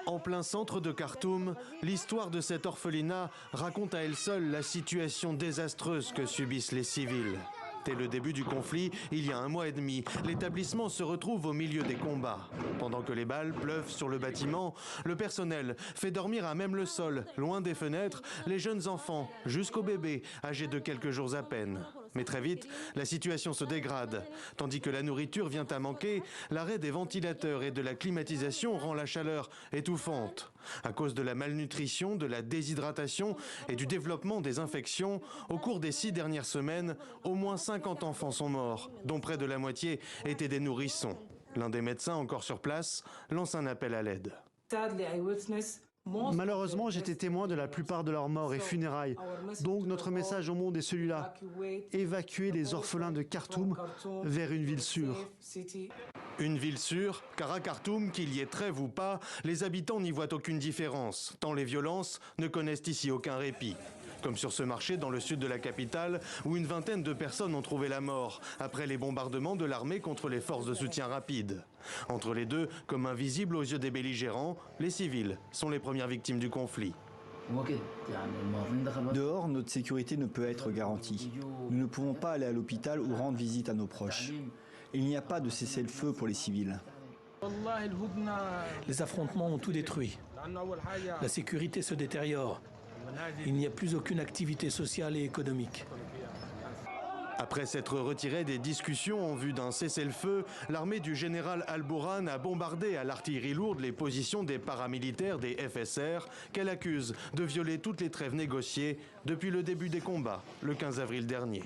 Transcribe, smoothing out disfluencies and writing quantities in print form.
En plein centre de Khartoum, l'histoire de cet orphelinat raconte à elle seule la situation désastreuse que subissent les civils. Dès le début du conflit, il y a 1 mois et demi, l'établissement se retrouve au milieu des combats. Pendant que les balles pleuvent sur le bâtiment, le personnel fait dormir à même le sol, loin des fenêtres, les jeunes enfants, jusqu'aux bébés, âgés de quelques jours à peine. Mais très vite, la situation se dégrade. Tandis que la nourriture vient à manquer, l'arrêt des ventilateurs et de la climatisation rend la chaleur étouffante. À cause de la malnutrition, de la déshydratation et du développement des infections, au cours des 6 dernières semaines, au moins 50 enfants sont morts, dont près de la moitié étaient des nourrissons. L'un des médecins encore sur place lance un appel à l'aide. Malheureusement, j'étais témoin de la plupart de leurs morts et funérailles. Donc notre message au monde est celui-là. Évacuer les orphelins de Khartoum vers une ville sûre. Une ville sûre, car à Khartoum, qu'il y ait trêve ou pas, les habitants n'y voient aucune différence, tant les violences ne connaissent ici aucun répit. Comme sur ce marché dans le sud de la capitale, où une vingtaine de personnes ont trouvé la mort, après les bombardements de l'armée contre les forces de soutien rapide. Entre les deux, comme invisibles aux yeux des belligérants, les civils sont les premières victimes du conflit. Dehors, notre sécurité ne peut être garantie. Nous ne pouvons pas aller à l'hôpital ou rendre visite à nos proches. Il n'y a pas de cessez-le-feu pour les civils. Les affrontements ont tout détruit. La sécurité se détériore. Il n'y a plus aucune activité sociale et économique. Après s'être retiré des discussions en vue d'un cessez-le-feu, l'armée du général Al-Bourhan a bombardé à l'artillerie lourde les positions des paramilitaires des FSR qu'elle accuse de violer toutes les trêves négociées depuis le début des combats, le 15 avril dernier.